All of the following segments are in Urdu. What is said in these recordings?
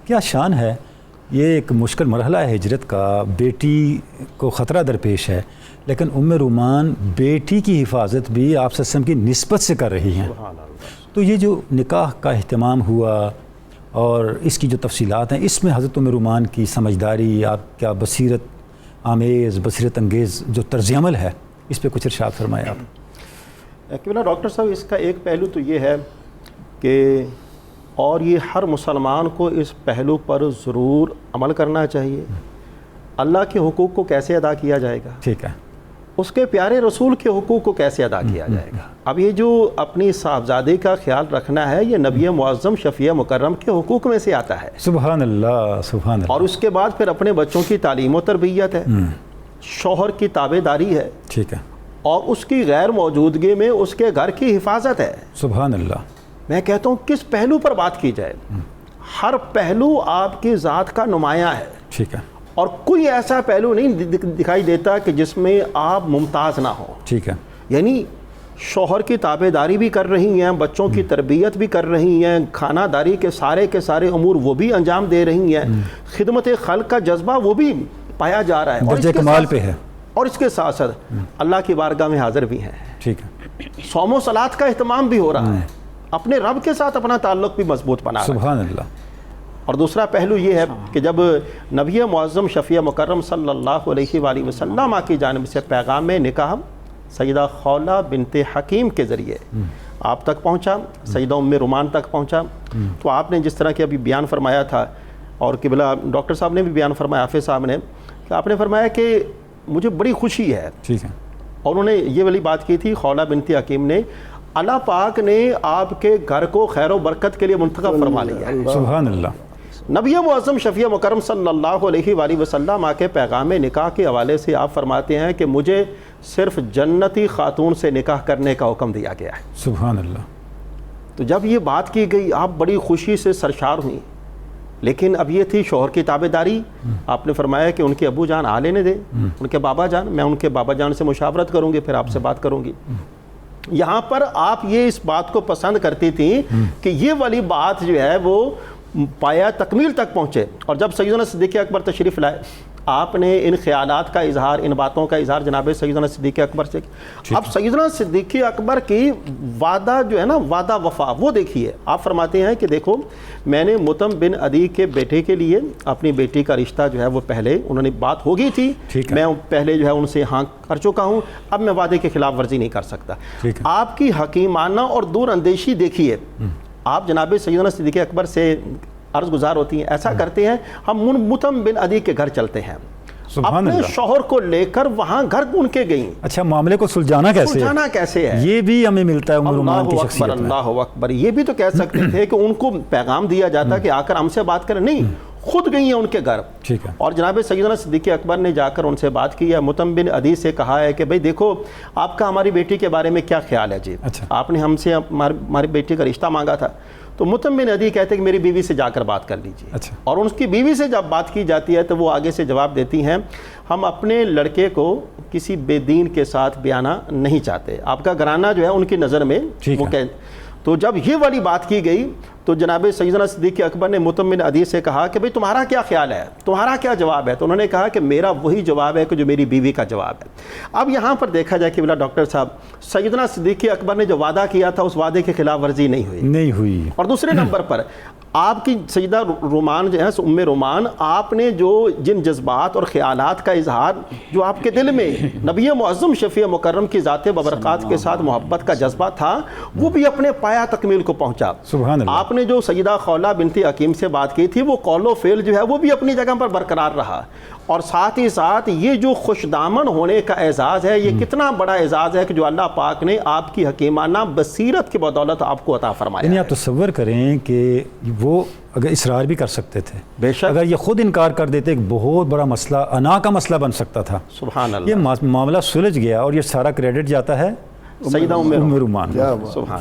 کیا شان ہے. یہ ایک مشکل مرحلہ ہے ہجرت کا، بیٹی کو خطرہ درپیش ہے، لیکن ام رومان بیٹی کی حفاظت بھی آپ صلی اللہ علیہ وسلم کی نسبت سے کر رہی ہیں. تو یہ جو نکاح کا اہتمام ہوا اور اس کی جو تفصیلات ہیں، اس میں حضرت ام رومان کی سمجھداری، آپ کیا بصیرت انگیز جو طرز عمل ہے، اس پہ کچھ ارشاد فرمائے آپ. کیونکہ ڈاکٹر صاحب اس کا ایک پہلو تو یہ ہے کہ اور یہ ہر مسلمان کو اس پہلو پر ضرور عمل کرنا چاہیے. اللہ کے حقوق کو کیسے ادا کیا جائے گا؟ ٹھیک ہے. اس کے پیارے رسول کے حقوق کو کیسے ادا کیا جائے گا؟ اب یہ جو اپنی صاحبزادے کا خیال رکھنا ہے، یہ نبی معظم شفیع مکرم کے حقوق میں سے آتا ہے. سبحان اللہ، سبحان اللہ. اور اس کے بعد پھر اپنے بچوں کی تعلیم و تربیت ہے، شوہر کی تابع داری ہے، ٹھیک ہے، اور اس کی غیر موجودگی میں اس کے گھر کی حفاظت ہے. سبحان اللہ. میں کہتا ہوں کس پہلو پر بات کی جائے، ہر پہلو آپ کی ذات کا نمایاں ہے. ٹھیک ہے. اور کوئی ایسا پہلو نہیں دکھائی دیتا کہ جس میں آپ ممتاز نہ ہوں. ٹھیک ہے. یعنی شوہر کی تابع داری بھی کر رہی ہیں، بچوں کی تربیت بھی کر رہی ہیں، کھانا داری کے سارے امور وہ بھی انجام دے رہی ہیں، خدمت خلق کا جذبہ وہ بھی پایا جا رہا ہے، درجہ کمال پہ ہے. اور اس کے ساتھ ساتھ اللہ کی بارگاہ میں حاضر بھی ہیں. ٹھیک ہے. صوم و صلات کا اہتمام بھی ہو رہا ہے، اپنے رب کے ساتھ اپنا تعلق بھی مضبوط بنا رہا ہے. سبحان اللہ. اور دوسرا پہلو یہ ہے کہ جب نبی معظم شفیع مکرم صلی اللہ علیہ وآلہ وسلم کی جانب سے پیغام نکاح سیدہ خولہ بنت حکیم کے ذریعے آپ تک پہنچا، سیدہ ام رومان تک پہنچا، تو آپ نے جس طرح کہ ابھی بیان فرمایا تھا، اور قبلہ ڈاکٹر صاحب نے بھی بیان فرمایا، حافظ صاحب نے، کہ آپ نے فرمایا کہ مجھے بڑی خوشی ہے. ٹھیک ہے. اور انہوں نے یہ والی بات کی تھی، خولہ بنت حکیم نے، اللہ پاک نے آپ کے گھر کو خیر و برکت کے لیے منتخب فرما لیا. سبحان اللہ. نبی معظم شفیع مکرم صلی اللہ علیہ وآلہ وسلم کے پیغام نکاح کے حوالے سے آپ فرماتے ہیں کہ مجھے صرف جنتی خاتون سے نکاح کرنے کا حکم دیا گیا ہے. سبحان اللہ. تو جب یہ بات کی گئی آپ بڑی خوشی سے سرشار ہوئیں، لیکن اب یہ تھی شوہر کی تابع داری. آپ نے فرمایا کہ ان کے ابو جان آ لینے دیں، ان کے بابا جان، میں ان کے بابا جان سے مشاورت کروں گی، پھر آپ سے بات کروں گی. یہاں پر آپ یہ اس بات کو پسند کرتی تھیں کہ یہ والی بات جو ہے وہ پایا تکمیل تک پہنچے. اور جب سیدنا صدیق اکبر تشریف لائے، آپ نے ان خیالات کا اظہار، ان باتوں کا اظہار جناب سیدنا صدیق اکبر سے. اب سیدنا صدیق اکبر کی وعدہ جو ہے نا، وعدہ وفا، وہ دیکھیے. آپ فرماتے ہیں کہ دیکھو میں نے مطعم بن عدی کے بیٹے کے لیے اپنی بیٹی کا رشتہ جو ہے وہ پہلے انہوں نے بات ہو گئی تھی، میں پہلے جو ہے ان سے ہاں کر چکا ہوں، اب میں وعدے کے خلاف ورزی نہیں کر سکتا. آپ کی حکیمانہ اور دور اندیشی دیکھیے. آپ جناب سیدنا صدیق اکبر سے عرض گزار ہوتی ہیں، ایسا کرتے ہیں ہم مطعم بن عدی کے گھر چلتے ہیں. اپنے شوہر کو لے کر وہاں گھر ان کے گئیں. اچھا، معاملے کو سلجھانا کیسے ہے؟ یہ بھی ہمیں ملتا ہے ام رومان کی شخصیت میں. اللہ اکبر. یہ بھی تو کہہ سکتے تھے کہ ان کو پیغام دیا جاتا کہ آ کر ہم سے بات کریں، نہیں، خود گئی ہیں ان کے گھر. ٹھیک ہے. اور جناب سیدنا صدیق اکبر نے جا کر ان سے بات کی ہے. مطعم بن عدی سے کہا ہے کہ بھئی دیکھو آپ کا ہماری بیٹی کے بارے میں کیا خیال ہے؟ جی آپ نے ہم سے ہماری بیٹی کا رشتہ مانگا تھا. تو مطعم بن عدی کہتے ہیں کہ میری بیوی سے جا کر بات کر لیجیے. اور ان کی بیوی سے جب بات کی جاتی ہے تو وہ آگے سے جواب دیتی ہیں ہم اپنے لڑکے کو کسی بے دین کے ساتھ بیانا نہیں چاہتے. آپ کا گھرانہ جو ہے ان کی نظر میں وہ تو جب یہ والی بات کی گئی تو جناب سیدنا صدیق اکبر نے مطعم بن عدی سے کہا کہ بھئی تمہارا کیا خیال ہے، تمہارا کیا جواب ہے؟ تو انہوں نے کہا کہ میرا وہی جواب ہے کہ جو میری بیوی کا جواب ہے. اب یہاں پر دیکھا جائے کہ بلا ڈاکٹر صاحب، سیدنا صدیق اکبر نے جو وعدہ کیا تھا اس وعدے کی خلاف ورزی نہیں ہوئی. اور دوسرے نمبر پر آپ کی سیدہ رومان جو ہے ام رومان، آپ نے جو جن جذبات اور خیالات کا اظہار جو آپ کے دل میں نبی معظم شفیع مکرم کی ذات ببرکات کے ساتھ محبت کا جذبہ تھا، وہ بھی اپنے پایا تکمیل کو پہنچا. سبحان اللہ. آپ نے جو سیدہ خولہ بنت حکیم سے بات کی تھی، وہ قول و فعل جو ہے وہ بھی اپنی جگہ پر برقرار رہا. اور ساتھ ہی ساتھ یہ جو خوش دامن ہونے کا اعزاز ہے، یہ کتنا بڑا اعزاز ہے کہ جو اللہ پاک نے آپ کی حکیمانہ بصیرت کی بدولت آپ کو عطا فرمایا. یعنی آپ تصور کریں کہ وہ اگر اصرار بھی کر سکتے تھے، بے شک اگر یہ خود انکار کر دیتے ایک بہت بڑا مسئلہ، انا کا مسئلہ بن سکتا تھا. سبحان اللہ. یہ معاملہ سلجھ گیا اور یہ سارا کریڈٹ جاتا ہے سیدہ ام رومان.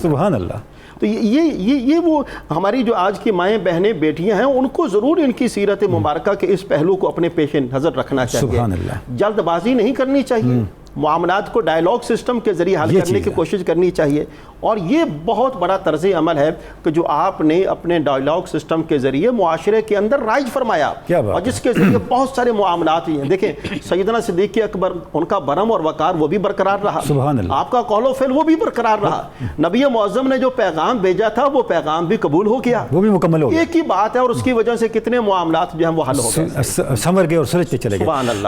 سبحان اللہ. تو یہ وہ ہماری جو آج کی مائیں بہنیں بیٹیاں ہیں، ان کو ضرور ان کی سیرت مبارکہ کے اس پہلو کو اپنے پیش نظر رکھنا چاہیے. سبحان اللہ. جلد بازی نہیں کرنی چاہیے. معاملات کو ڈائیلاگ سسٹم کے ذریعے حل یہ کرنے چیز کی ہے۔ کوشش کرنی چاہیے، اور یہ بہت بڑا طرز عمل ہے کہ جو آپ نے اپنے ڈائیلاگ سسٹم کے ذریعے معاشرے کے اندر رائج فرمایا، کیا بات اور جس کے ذریعے بہت سارے معاملات ہوئے ہیں۔ دیکھیں سیدنا صدیق اکبر، ان کا برم اور وقار وہ بھی برقرار رہا، سبحان اللہ۔ آپ کا قول و فعل وہ بھی برقرار رہا، نبی معظم نے جو پیغام بھیجا تھا وہ پیغام بھی قبول ہو گیا، وہ بھی مکمل ہو گیا، ایک ہی بات ہے، اور اس کی وجہ سے کتنے معاملات جو ہیں وہ حل ہو گئے۔ سنور گئے اور سلجھتے چلے گئے۔ سبحان اللہ۔